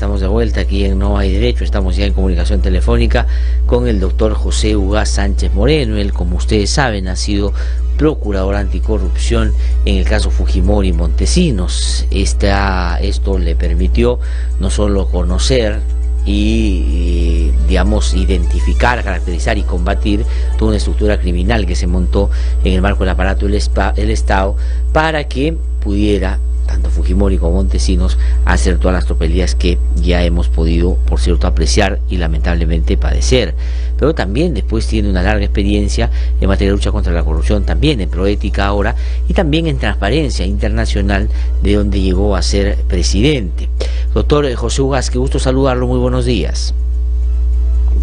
Estamos de vuelta aquí en No Hay Derecho. Estamos ya en comunicación telefónica con el doctor José Ugaz Sánchez Moreno. Él, como ustedes saben, ha sido procurador anticorrupción en el caso Fujimori y Montesinos. Esto le permitió no solo conocer y digamos, identificar, caracterizar y combatir toda una estructura criminal que se montó en el marco del aparato del Estado para que pudiera tanto Fujimori como Montesinos hacer todas las tropelías que ya hemos podido, por cierto, apreciar y lamentablemente padecer. Pero también después tiene una larga experiencia en materia de lucha contra la corrupción, también en Proética ahora, y también en Transparencia Internacional, de donde llegó a ser presidente. Doctor José Ugaz, qué gusto saludarlo, muy buenos días.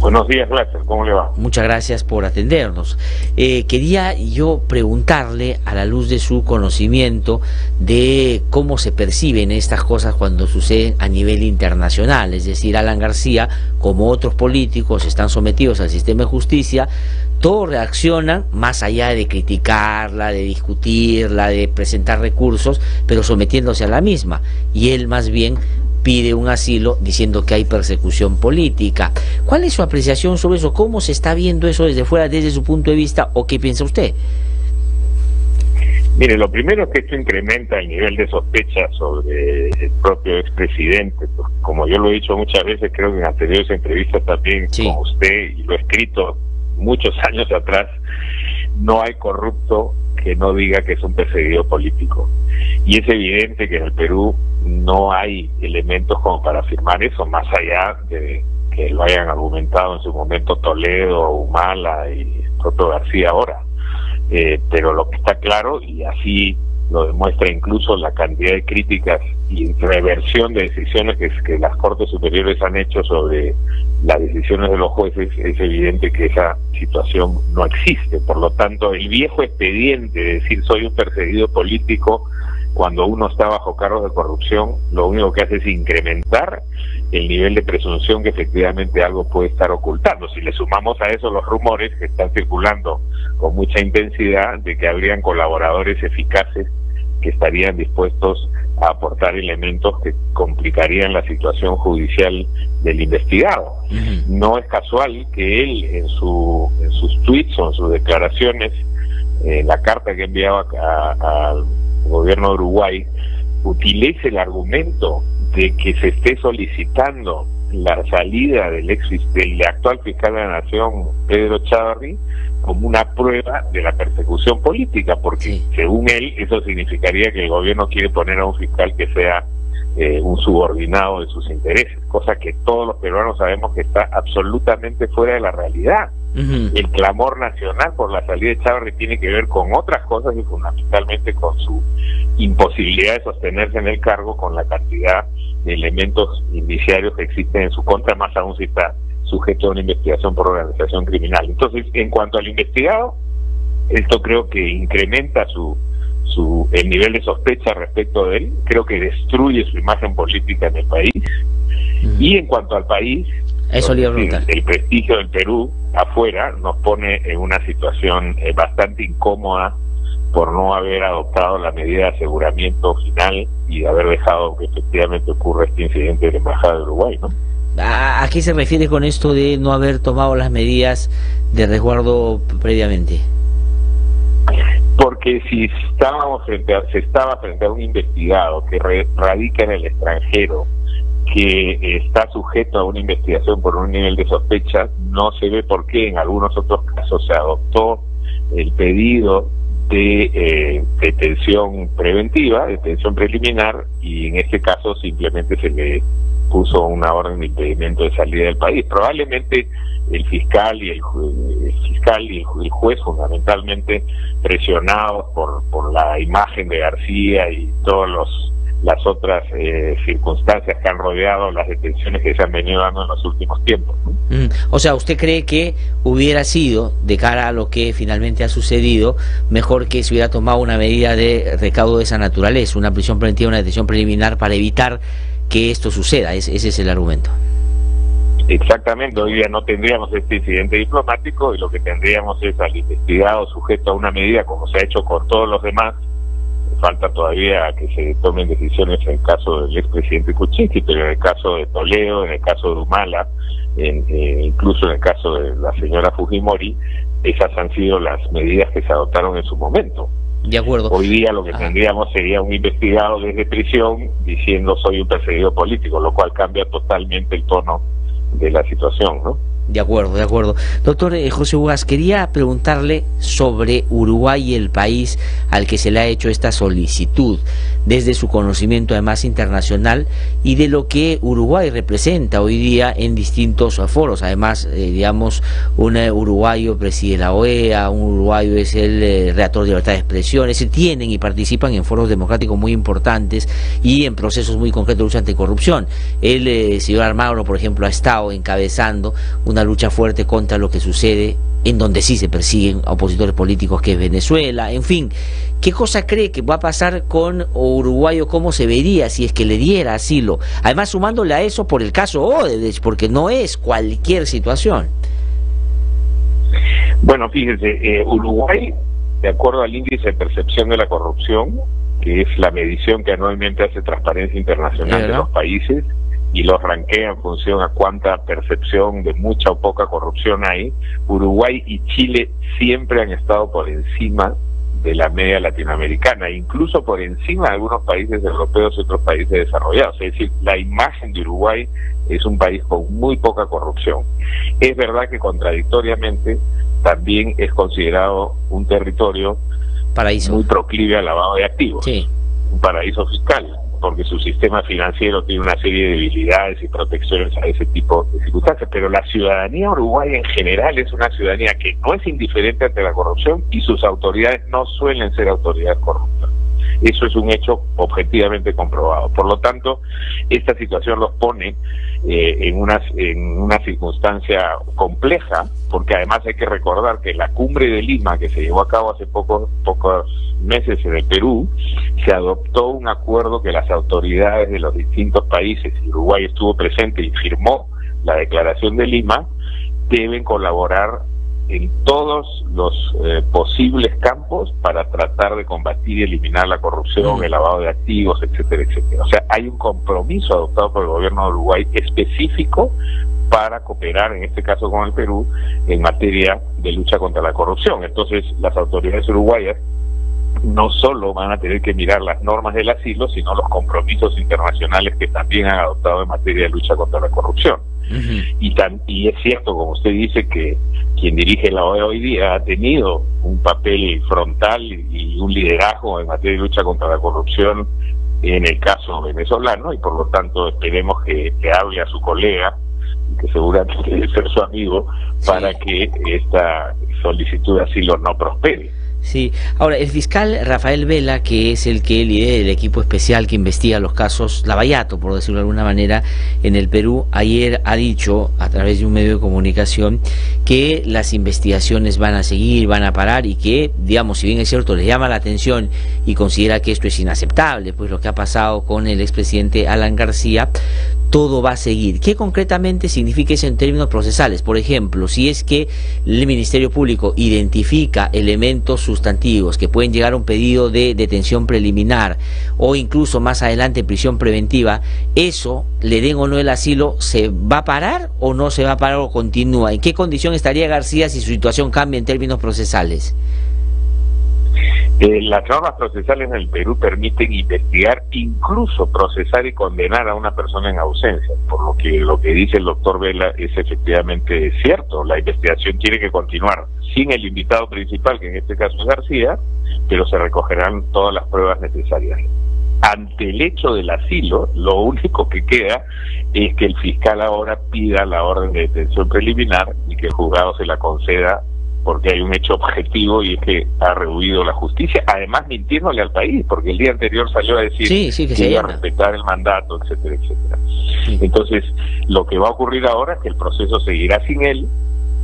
Buenos días, Lázaro, ¿cómo le va? Muchas gracias por atendernos. Quería yo preguntarle, a la luz de su conocimiento, de cómo se perciben estas cosas cuando suceden a nivel internacional. Es decir, Alan García, como otros políticos, están sometidos al sistema de justicia. Todos reaccionan, más allá de criticarla, de discutirla, de presentar recursos, pero sometiéndose a la misma. Y él más bien pide un asilo diciendo que hay persecución política. ¿Cuál es su apreciación sobre eso? ¿Cómo se está viendo eso desde fuera, desde su punto de vista, o qué piensa usted? Mire, lo primero es que esto incrementa el nivel de sospecha sobre el propio expresidente. Como yo lo he dicho muchas veces, creo que en anteriores entrevistas también con usted, y lo he escrito muchos años atrás, no hay corrupto que no diga que es un perseguido político. Y es evidente que en el Perú no hay elementos como para afirmar eso, más allá de que lo hayan argumentado en su momento Toledo, Humala y el propio García ahora. Pero lo que está claro, y así lo demuestra incluso la cantidad de críticas y reversión de decisiones que las Cortes Superiores han hecho sobre las decisiones de los jueces, es evidente que esa situación no existe. Por lo tanto, el viejo expediente de decir soy un perseguido político cuando uno está bajo cargos de corrupción, lo único que hace es incrementar el nivel de presunción que efectivamente algo puede estar ocultando. Si le sumamos a eso los rumores que están circulando con mucha intensidad de que habrían colaboradores eficaces que estarían dispuestos a aportar elementos que complicarían la situación judicial del investigado. No es casual que él en sus tweets o en sus declaraciones, en la carta que enviaba al gobierno de Uruguay, utilice el argumento de que se esté solicitando la salida del actual fiscal de la Nación, Pedro Chávarri, como una prueba de la persecución política, porque según él eso significaría que el gobierno quiere poner a un fiscal que sea un subordinado de sus intereses, cosa que todos los peruanos sabemos que está absolutamente fuera de la realidad. El clamor nacional por la salida de Chávarri tiene que ver con otras cosas y fundamentalmente con su imposibilidad de sostenerse en el cargo, con la cantidad de elementos indiciarios que existen en su contra, más aún si está sujeto a una investigación por organización criminal. Entonces, en cuanto al investigado, esto creo que incrementa el nivel de sospecha respecto de él, creo que destruye su imagen política en el país. Y en cuanto al país, eso le iba a preguntar. El prestigio del Perú afuera nos pone en una situación bastante incómoda por no haber adoptado la medida de aseguramiento final y de haber dejado que efectivamente ocurra este incidente de la Embajada de Uruguay, ¿no? ¿A qué se refiere con esto de no haber tomado las medidas de resguardo previamente? Porque si se estaba frente a un investigado que radica en el extranjero, que está sujeto a una investigación por un nivel de sospecha, no se ve por qué en algunos otros casos se adoptó el pedido de detención preventiva, detención preliminar, y en este caso simplemente se le puso una orden de impedimento de salida del país. Probablemente el fiscal y el juez, fundamentalmente presionados por la imagen de García y todas las otras circunstancias que han rodeado las detenciones que se han venido dando en los últimos tiempos. O sea, ¿usted cree que hubiera sido, de cara a lo que finalmente ha sucedido, mejor que se hubiera tomado una medida de recaudo de esa naturaleza, una prisión preventiva, una detención preliminar, para evitar que esto suceda? Ese es el argumento. Exactamente, hoy día no tendríamos este incidente diplomático y lo que tendríamos es al investigado sujeto a una medida, como se ha hecho con todos los demás, falta todavía que se tomen decisiones en el caso del expresidente Kuczynski, pero en el caso de Toledo, en el caso de Humala, incluso en el caso de la señora Fujimori, esas han sido las medidas que se adoptaron en su momento. De acuerdo. Hoy día lo que tendríamos sería un investigado desde prisión diciendo soy un perseguido político, lo cual cambia totalmente el tono de la situación, ¿no? De acuerdo, de acuerdo. Doctor José Ugas, quería preguntarle sobre Uruguay y el país al que se le ha hecho esta solicitud, desde su conocimiento además internacional y de lo que Uruguay representa hoy día en distintos foros. Además, digamos, un uruguayo preside la OEA, un uruguayo es el redactor de libertad de expresión, se tienen y participan en foros democráticos muy importantes y en procesos muy concretos de lucha anticorrupción. El señor Almagro, por ejemplo, ha estado encabezando una lucha fuerte contra lo que sucede en donde sí se persiguen a opositores políticos, que es Venezuela. En fin, ¿qué cosa cree que va a pasar con Uruguay o cómo se vería si es que le diera asilo? Además, sumándole a eso por el caso Odebrecht, porque no es cualquier situación. Bueno, fíjese, Uruguay, de acuerdo al índice de percepción de la corrupción, que es la medición que anualmente hace Transparencia Internacional de los países, y los rankea en función a cuánta percepción de mucha o poca corrupción hay, Uruguay y Chile siempre han estado por encima de la media latinoamericana, incluso por encima de algunos países europeos y otros países desarrollados. Es decir, la imagen de Uruguay es un país con muy poca corrupción. Es verdad que contradictoriamente también es considerado un territorio paraíso muy proclive al lavado de activos, un paraíso fiscal, porque su sistema financiero tiene una serie de debilidades y protecciones a ese tipo de circunstancias, pero la ciudadanía uruguaya en general es una ciudadanía que no es indiferente ante la corrupción y sus autoridades no suelen ser autoridades corruptas. Eso es un hecho objetivamente comprobado. Por lo tanto, esta situación los pone en una circunstancia compleja, porque además hay que recordar que la cumbre de Lima, que se llevó a cabo hace pocos meses en el Perú, se adoptó un acuerdo que las autoridades de los distintos países, y Uruguay estuvo presente y firmó la Declaración de Lima, deben colaborar en todos los posibles campos para tratar de combatir y eliminar la corrupción, el lavado de activos, etcétera, etcétera. O sea, hay un compromiso adoptado por el gobierno de Uruguay específico para cooperar, en este caso con el Perú, en materia de lucha contra la corrupción. Entonces, las autoridades uruguayas no solo van a tener que mirar las normas del asilo, sino los compromisos internacionales que también han adoptado en materia de lucha contra la corrupción. Y es cierto, como usted dice, que quien dirige la OEA hoy día ha tenido un papel frontal y un liderazgo en materia de lucha contra la corrupción en el caso venezolano, y por lo tanto esperemos que hable a su colega, que seguramente debe ser su amigo, para que esta solicitud de asilo no prospere. Sí, ahora el fiscal Rafael Vela, que es el que lidera el equipo especial que investiga los casos Lavallato, por decirlo de alguna manera, en el Perú, ayer ha dicho a través de un medio de comunicación que las investigaciones van a seguir, van a parar, y que, digamos, si bien es cierto, le llama la atención y considera que esto es inaceptable, pues lo que ha pasado con el expresidente Alan García, todo va a seguir. ¿Qué concretamente significa eso en términos procesales? Por ejemplo, si es que el Ministerio Público identifica elementos sustantivos que pueden llegar a un pedido de detención preliminar o incluso más adelante prisión preventiva, eso, le den o no el asilo, ¿se va a parar o no se va a parar o continúa? ¿En qué condición estaría García si su situación cambia en términos procesales? Las normas procesales en el Perú permiten investigar, incluso procesar y condenar a una persona en ausencia, por lo que dice el doctor Vela es efectivamente cierto. La investigación tiene que continuar sin el invitado principal, que en este caso es García, pero se recogerán todas las pruebas necesarias. Ante el hecho del asilo, lo único que queda es que el fiscal ahora pida la orden de detención preliminar y que el juzgado se la conceda, porque hay un hecho objetivo y es que ha rehuido la justicia, además mintiéndole al país, porque el día anterior salió a decir que iba a respetar el mandato, etcétera, etcétera. Entonces, lo que va a ocurrir ahora es que el proceso seguirá sin él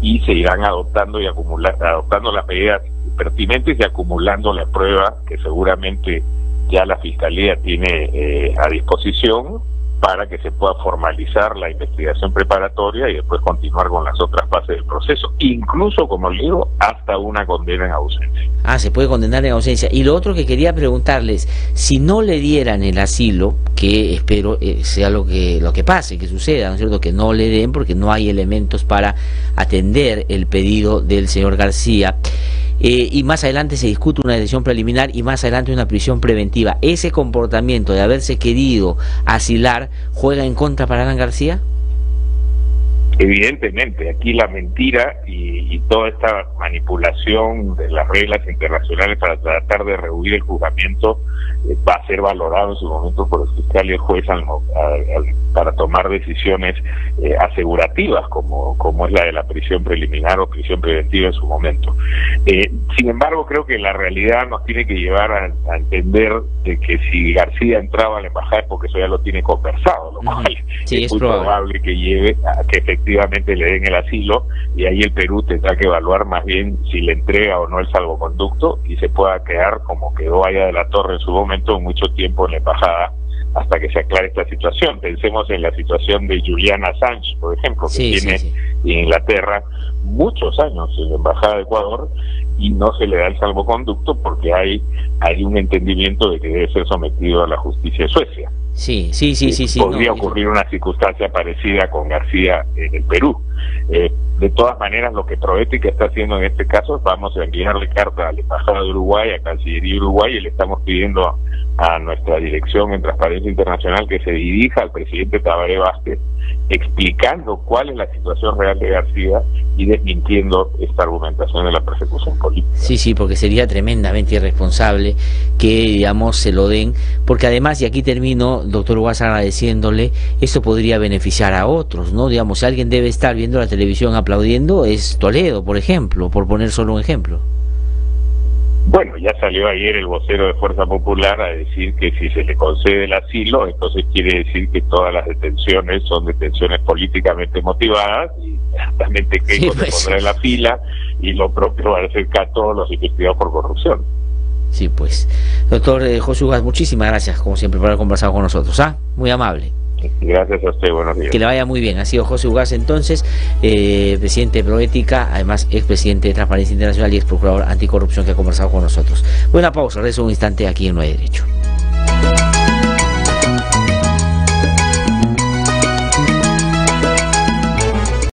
y se irán adoptando las medidas pertinentes y acumulando la prueba que seguramente ya la Fiscalía tiene a disposición para que se pueda formalizar la investigación preparatoria y después continuar con las otras fases del proceso, incluso, como le digo, hasta una condena en ausencia. Ah, se puede condenar en ausencia. Y lo otro que quería preguntarles, si no le dieran el asilo, que espero sea lo que pase, que suceda, ¿no es cierto?, que no le den porque no hay elementos para atender el pedido del señor García, y más adelante se discute una decisión preliminar y más adelante una prisión preventiva, ¿ese comportamiento de haberse querido asilar juega en contra para Alan García? Evidentemente, aquí la mentira y toda esta manipulación de las reglas internacionales para tratar de rehuir el juzgamiento va a ser valorado en su momento por el fiscal y el juez para tomar decisiones asegurativas, como es la de la prisión preliminar o prisión preventiva en su momento. Sin embargo, creo que la realidad nos tiene que llevar a entender de que si García entraba a la embajada es porque eso ya lo tiene conversado, lo cual sí, es muy probable que lleve a que efectivamente le den el asilo, y ahí el Perú tendrá que evaluar más bien si le entrega o no el salvoconducto y se pueda quedar como quedó allá de la Torre en su momento mucho tiempo en la embajada hasta que se aclare esta situación. Pensemos en la situación de Julian Assange, por ejemplo, que tiene en Inglaterra muchos años en la embajada de Ecuador y no se le da el salvoconducto porque hay un entendimiento de que debe ser sometido a la justicia de Suecia. Sí. Podría ocurrir una circunstancia parecida con García en el Perú. De todas maneras, lo que Proética está haciendo en este caso, vamos a enviarle carta a la Embajada de Uruguay, a Cancillería de Uruguay, y le estamos pidiendo a nuestra dirección en Transparencia Internacional que se dirija al presidente Tabaré Vázquez explicando cuál es la situación real de García y desmintiendo esta argumentación de la persecución política. Sí, porque sería tremendamente irresponsable que, digamos, se lo den, porque además, y aquí termino, doctor Ugás, agradeciéndole, esto podría beneficiar a otros, ¿no? Digamos, si alguien debe estar viendo la televisión aplaudiendo, es Toledo, por ejemplo, por poner solo un ejemplo. Bueno, ya salió ayer el vocero de Fuerza Popular a decir que si se le concede el asilo, entonces quiere decir que todas las detenciones son detenciones políticamente motivadas, y exactamente que se pondrá en la fila, y lo propio va a hacer a todos los investigados por corrupción. Sí, pues. Doctor José Ugás, muchísimas gracias, como siempre, por haber conversado con nosotros. Muy amable. Gracias a usted, buenos días. Que le vaya muy bien. Ha sido José Ugás, entonces, presidente de Proética, además expresidente de Transparencia Internacional y ex procurador anticorrupción, que ha conversado con nosotros. Buena pausa, regreso un instante aquí en No hay Derecho.